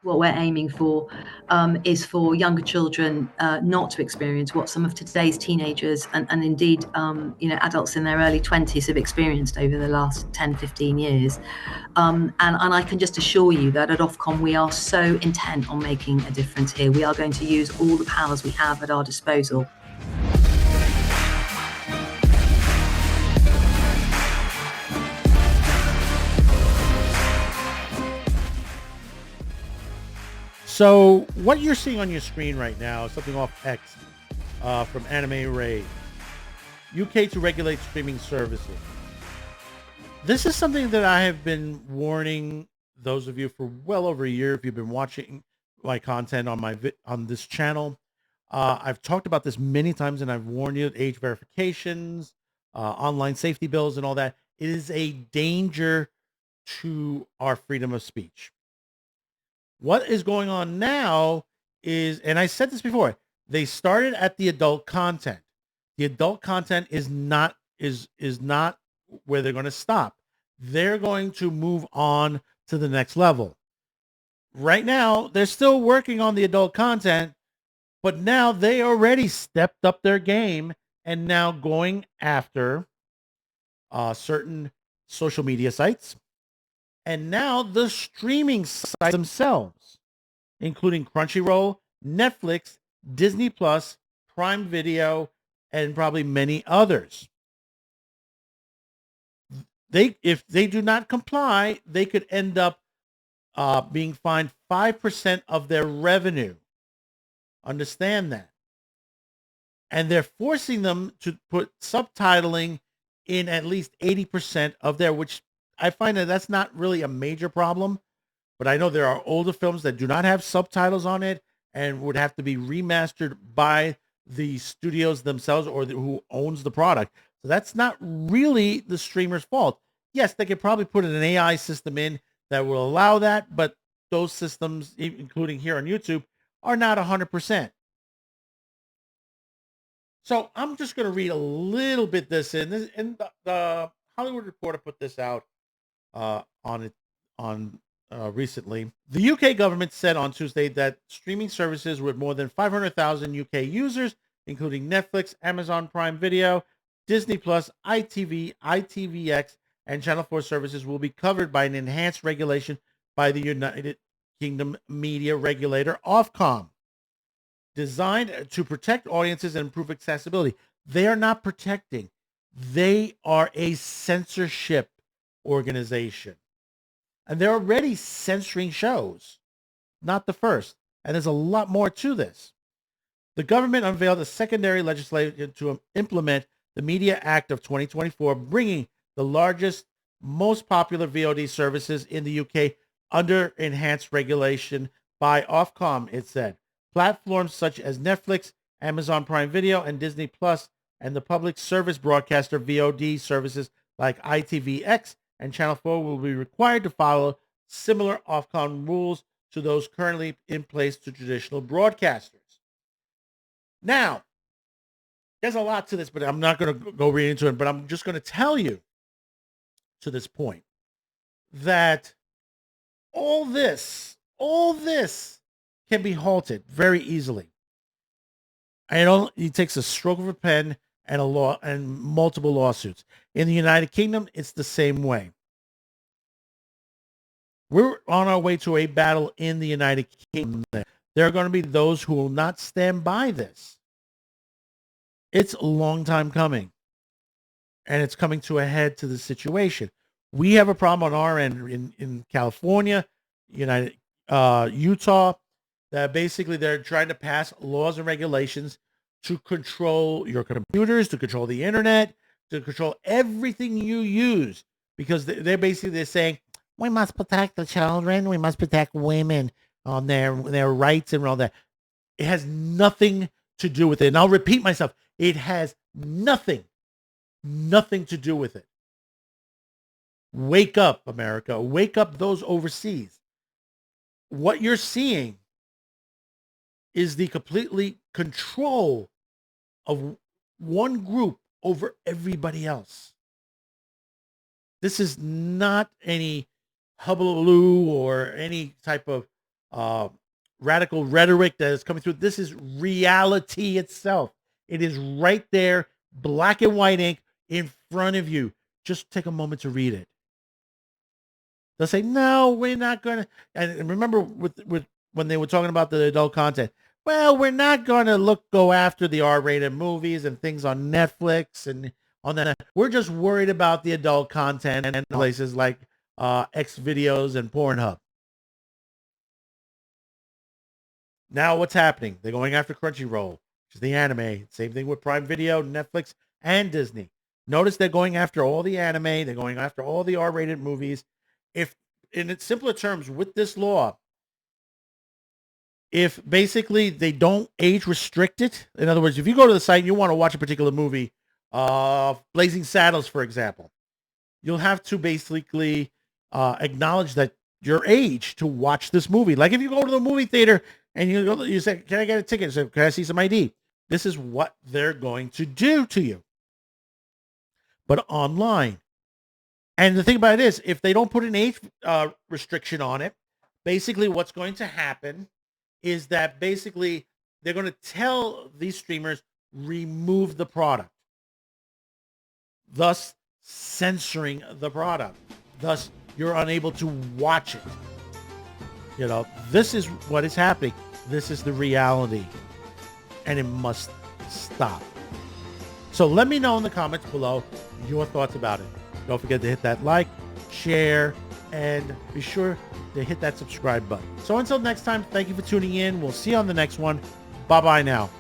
what we're aiming for is for younger children not to experience what some of today's teenagers and indeed adults in their early 20s have experienced over the last 10, 15 years. And I can just assure you that at Ofcom we are so intent on making a difference here. We are going to use all the powers we have at our disposal. So what you're seeing on your screen right now is something off X from Anime Ray. UK to regulate streaming services. This is something that I have been warning those of you for well over a year if you've been watching my content on on this channel. I've talked about this many times, and I've warned you: age verifications, online safety bills, and all that. It is a danger to our freedom of speech. What is going on now is, and I said this before, they started at the adult content. The adult content is not where they're going to stop. They're going to move on to the next level. Right now, they're still working on the adult content, but now they already stepped up their game and now going after certain social media sites and now the streaming sites themselves, including Crunchyroll, Netflix, Disney Plus, Prime Video, and probably many others. If they do not comply, they could end up being fined 5% of their revenue. Understand that. And they're forcing them to put subtitling in at least 80% of their, which I find that that's not really a major problem. But I know there are older films that do not have subtitles on it and would have to be remastered by the studios themselves or who owns the product. So that's not really the streamer's fault. Yes, they could probably put an AI system in that will allow that, but those systems, including here on YouTube, are not 100%. So I'm just going to read a little bit this in. The Hollywood Reporter put this out on it on recently. The UK government said on Tuesday that streaming services with more than 500,000 UK users, including Netflix, Amazon Prime Video, Disney Plus, ITV, ITVX, and Channel 4 services will be covered by an enhanced regulation by the United Kingdom media regulator Ofcom, designed to protect audiences and improve accessibility. They are not protecting. They are a censorship organization. And they're already censoring shows. Not the first. And there's a lot more to this. The government unveiled a secondary legislation to implement the Media Act of 2024, bringing the largest, most popular VOD services in the UK under enhanced regulation by Ofcom, it said. Platforms such as Netflix, Amazon Prime Video, and Disney Plus, and the public service broadcaster VOD services like ITVX and Channel 4 will be required to follow similar Ofcom rules to those currently in place to traditional broadcasters. Now, there's a lot to this, but I'm not going to go read into it, but I'm just going to tell you to this point that all this can be halted very easily. It takes a stroke of a pen and a law and multiple lawsuits. In the United Kingdom, it's the same way. We're on our way to a battle in the United Kingdom. There are going to be those who will not stand by this. It's a long time coming, and it's coming to a head to the situation. We have a problem on our end in California, Utah, that basically they're trying to pass laws and regulations to control your computers, to control the internet, to control everything you use, because they're saying we must protect the children, we must protect women on their rights and all that. It has nothing to do with it. And I'll repeat myself. It has nothing to do with it. Wake up, America. Wake up those overseas. What you're seeing is the completely control of one group over everybody else. This is not any hullabaloo or any type of radical rhetoric that is coming through. This is reality itself. It is right there, black and white ink in front of you. Just take a moment to read it. They'll say, no, we're not going to. And remember with when they were talking about the adult content, well, we're not going to go after the R-rated movies and things on Netflix and on that. We're just worried about the adult content and places like X videos and Pornhub. Now what's happening? They're going after Crunchyroll, which is the anime. Same thing with Prime Video, Netflix, and Disney. Notice they're going after all the anime. They're going after all the R-rated movies. If, in its simpler terms, with this law, if basically they don't age restrict it, in other words, if you go to the site and you want to watch a particular movie, Blazing Saddles, for example, you'll have to basically acknowledge that your age to watch this movie. Like if you go to the movie theater and you say, can I get a ticket? So, can I see some ID? This is what they're going to do to you. But online. And the thing about it is, if they don't put an age restriction on it, basically what's going to happen is that basically they're going to tell these streamers, remove the product. Thus censoring the product. Thus, you're unable to watch it. You know, this is what is happening. This is the reality. And it must stop. So let me know in the comments below your thoughts about it. Don't forget to hit that like, share, and be sure to hit that subscribe button. So until next time, thank you for tuning in. We'll see you on the next one. Bye-bye now.